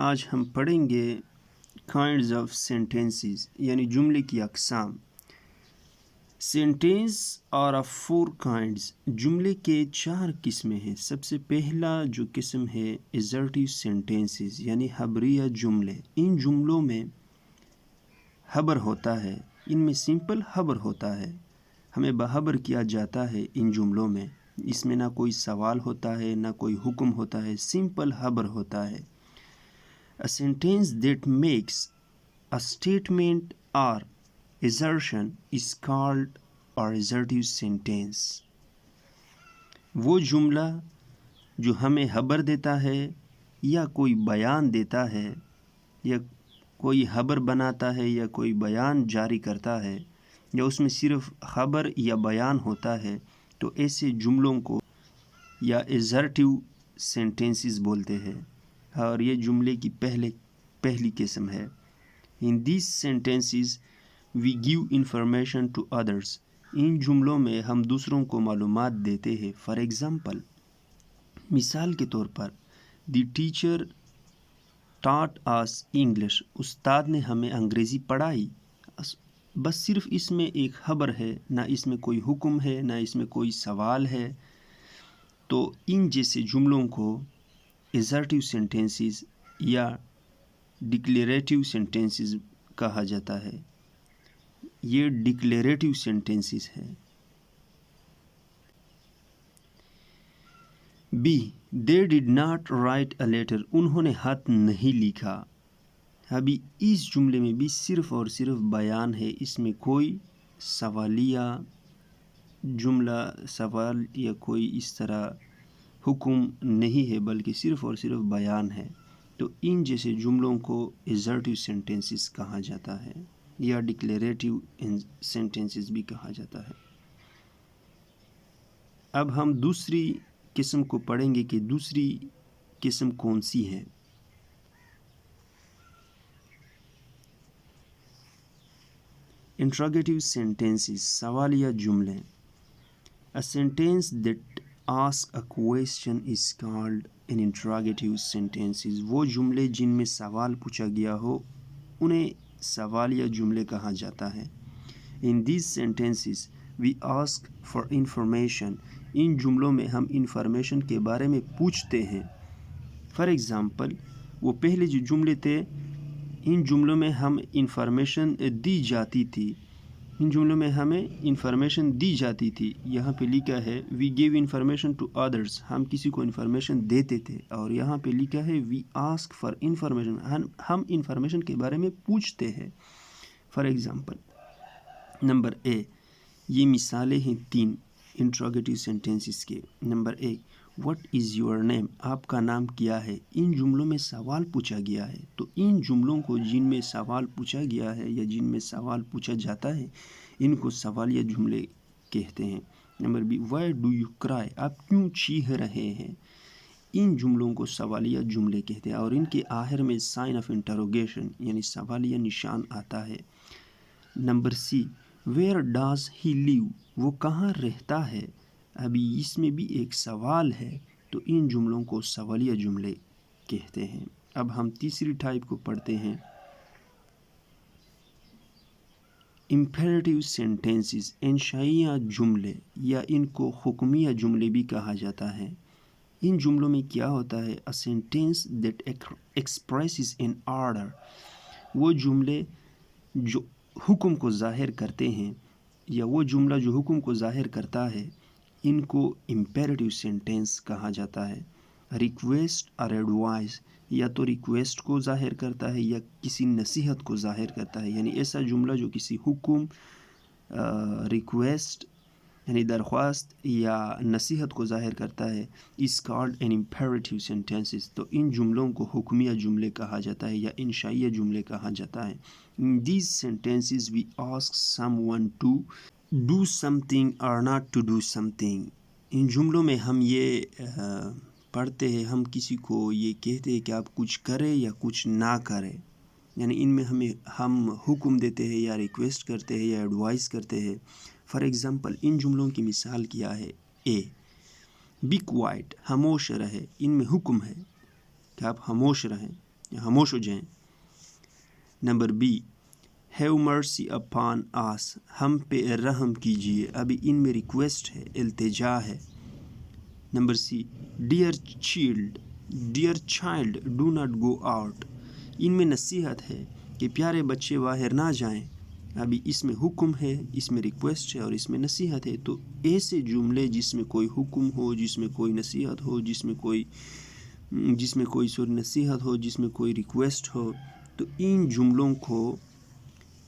آج ہم پڑھیں گے کائنڈز آف سینٹینسز یعنی جملے کی اقسام۔ سینٹینس آر آف 4 کائنڈز، جملے کے 4 قسمیں ہیں۔ سب سے پہلا جو قسم ہے ایزرٹیو سینٹینسز یعنی خبریہ جملے۔ ان جملوں میں خبر ہوتا ہے، ان میں سمپل خبر ہوتا ہے، ہمیں بخبر کیا جاتا ہے ان جملوں میں۔ اس میں نہ کوئی سوال ہوتا ہے نہ کوئی حکم ہوتا ہے، سمپل خبر ہوتا ہے۔ A sentence that makes a statement or assertion is called an assertive sentence. وہ جملہ جو ہمیں خبر دیتا ہے یا کوئی بیان دیتا ہے یا کوئی خبر بناتا ہے یا کوئی بیان جاری کرتا ہے یا اس میں صرف خبر یا بیان ہوتا ہے، تو ایسے جملوں کو یا ایزرٹیو سینٹینسز بولتے ہیں، اور یہ جملے کی پہلی قسم ہے۔ In these sentences we give information to others. ان جملوں میں ہم دوسروں کو معلومات دیتے ہیں۔ For example، مثال کے طور پر The teacher taught us English. استاد نے ہمیں انگریزی پڑھائی۔ بس صرف اس میں ایک خبر ہے، نہ اس میں کوئی حکم ہے نہ اس میں کوئی سوال ہے۔ تو ان جیسے جملوں کو ایزرٹیو سینٹینسز یا ڈکلیریٹیو سینٹینسز کہا جاتا ہے۔ یہ ڈکلیریٹیو سینٹینسز ہے۔ B they did not write a letter. انہوں نے خط نہیں لکھا۔ ابھی اس جملے میں بھی صرف اور صرف بیان ہے، اس میں کوئی سوالیہ جملہ سوال یا کوئی اس طرح حکم نہیں ہے، بلکہ صرف اور صرف بیان ہے۔ تو ان جیسے جملوں کو ایزرٹیو سینٹینسز کہا جاتا ہے یا ڈکلیریٹیو سینٹینسز بھی کہا جاتا ہے۔ اب ہم دوسری قسم کو پڑھیں گے کہ دوسری قسم کون سی ہے۔ انٹروگیٹیو سینٹینسز، سوالیہ جملے۔ A sentence that asks a question is called an interrogative sentences. وہ جملے جن میں سوال پوچھا گیا ہو انہیں سوالیہ جملے کہا جاتا ہے۔ In these sentences we ask for information. ان جملوں میں ہم انفارمیشن کے بارے میں پوچھتے ہیں۔ For example، وہ پہلے جو جملے تھے ان جملوں میں ہم انفارمیشن دی جاتی تھی، ان جملوں میں ہمیں انفارمیشن دی جاتی تھی۔ یہاں پہ لکھا ہے وی گیو انفارمیشن ٹو ادرس، ہم کسی کو انفارمیشن دیتے تھے، اور یہاں پہ لکھا ہے وی آسک فار انفارمیشن، ہم انفارمیشن کے بارے میں پوچھتے ہیں۔ فار ایگزامپل، نمبر اے، یہ مثالیں ہیں 3 انٹروگیٹیو سینٹینسز کے۔ Number a, what is your name, آپ کا نام کیا ہے۔ ان جملوں میں سوال پوچھا گیا ہے، تو ان جملوں کو جن میں سوال پوچھا گیا ہے یا جن میں سوال پوچھا جاتا ہے ان کو سوالیہ جملے کہتے ہیں۔ Number be, why do you کرائی، آپ کیوں چیخ رہے ہیں۔ ان جملوں کو سوالیہ جملے کہتے ہیں، اور ان کے آخر میں سائن آف انٹروگیشن یعنی سوالیہ نشان آتا ہے۔ نمبر سی، ویئر ڈاز ہی لیو، وہ کہاں رہتا ہے۔ ابھی اس میں بھی ایک سوال ہے، تو ان جملوں کو سوالیہ جملے کہتے ہیں۔ اب ہم تیسری ٹائپ کو پڑھتے ہیں، امپیریٹیو سینٹینسز، انشائیہ جملے یا ان کو حکمیہ جملے بھی کہا جاتا ہے۔ ان جملوں میں کیا ہوتا ہے، a sentence that expresses an order، وہ جملے جو حکم کو ظاہر کرتے ہیں یا وہ جملہ جو حکم کو ظاہر کرتا ہے ان کو امپیریٹیو سینٹینس کہا جاتا ہے۔ ریکویسٹ اور ایڈوائز، یا تو ریکویسٹ کو ظاہر کرتا ہے یا کسی نصیحت کو ظاہر کرتا ہے، یعنی ایسا جملہ جو کسی حکم، ریکویسٹ یعنی درخواست یا نصیحت کو ظاہر کرتا ہے، is called an imperative sentences۔ تو ان جملوں کو حکمیہ جملے کہا جاتا ہے یا انشائیہ جملے کہا جاتا ہے۔ In these sentences we ask someone to do something or not to do something۔ ان جملوں میں ہم یہ پڑھتے ہیں، ہم کسی کو یہ کہتے ہیں کہ آپ کچھ کریں یا کچھ نہ کریں، یعنی ان میں ہم حکم دیتے ہیں یا ریکویسٹ کرتے ہیں یا ایڈوائز کرتے ہیں۔ فار ایگزامپل، ان جملوں کی مثال کیا ہے، اے، بی کوائٹ، خاموش رہے، ان میں حکم ہے کہ آپ خاموش رہیں۔ خاموش ہو جائیں. Number B have mercy upon us, ہم پہ رحم کیجیے. ابھی ان میں ریکویسٹ ہے، التجا ہے. Number C dear child do not go out, ان میں نصیحت ہے کہ پیارے بچے باہر نہ جائیں. ابھی اس میں حکم ہے، اس میں ریکویسٹ ہے اور اس میں نصیحت ہے. تو ایسے جملے جس میں کوئی حکم ہو، جس میں کوئی نصیحت ہو، جس میں کوئی نصیحت ہو، جس میں کوئی ریکویسٹ ہو، تو ان جملوں کو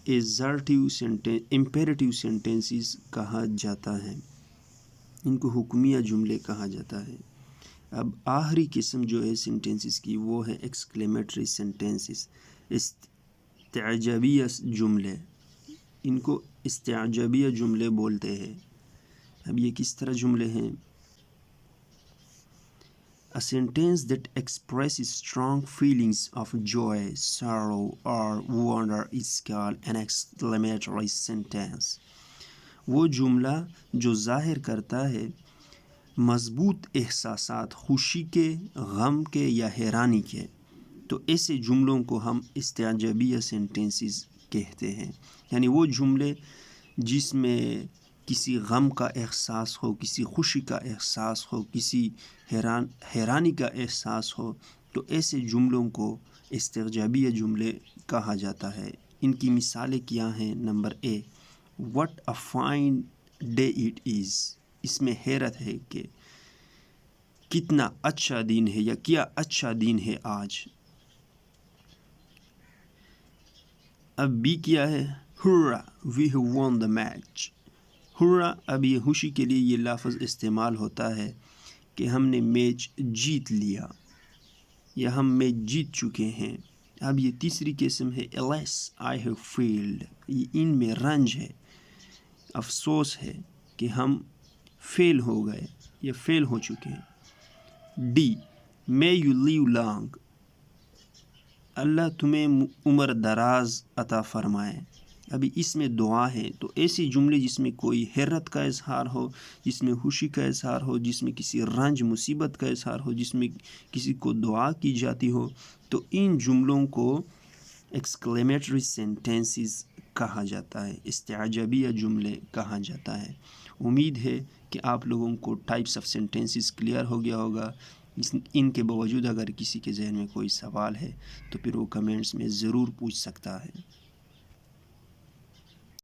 امپیریٹیو سینٹینسز کہا جاتا ہے. ان کو حکمیہ جملے کہا جاتا ہے. اب آخری قسم جو ہے سینٹینسز کی وہ ہے ایکسکلیمیٹری سینٹینسز، استعجابیہ جملے. ان کو استعجابیہ جملے بولتے ہیں. اب یہ کس طرح جملے ہیں؟ A sentence that expresses strong feelings of joy, sorrow or wonder is called an exclamatory sentence. وہ جملہ جو ظاہر کرتا ہے مضبوط احساسات، خوشی کے، غم کے یا حیرانی کے، تو ایسے جملوں کو ہم استعجابیہ سینٹینسز کہتے ہیں. یعنی وہ جملے جس میں کسی غم کا احساس ہو، کسی خوشی کا احساس ہو، کسی حیرانی کا احساس ہو، تو ایسے جملوں کو استعجابیہ جملے کہا جاتا ہے. ان کی مثالیں کیا ہیں؟ Number A what a fine day it is, اس میں حیرت ہے کہ کتنا اچھا دن ہے یا کیا اچھا دن ہے آج. اب بی کیا ہے؟ Hurray we have won the match. Hurray, اب یہ خوشی کے لیے یہ لفظ استعمال ہوتا ہے کہ ہم نے میچ جیت لیا یا ہم میچ جیت چکے ہیں. اب یہ تیسری قسم ہے alas I have failed. یہ ان میں رنج ہے، افسوس ہے کہ ہم فیل ہو گئے یا فیل ہو چکے ہیں. D may you live long. اللہ تمہیں عمر دراز عطا فرمائے. ابھی اس میں دعا ہے، تو ایسی جملے جس میں کوئی حیرت کا اظہار ہو، جس میں خوشی کا اظہار ہو، جس میں کسی رنج مصیبت کا اظہار ہو، جس میں کسی کو دعا کی جاتی ہو، تو ان جملوں کو ایکسکلیمیٹری سینٹینسز کہا جاتا ہے، استعجابیہ جملے کہا جاتا ہے. امید ہے کہ آپ لوگوں کو ٹائپس آف سینٹینسز کلیئر ہو گیا ہوگا. ان کے باوجود اگر کسی کے ذہن میں کوئی سوال ہے تو پھر وہ کمنٹس میں ضرور پوچھ سکتا ہے.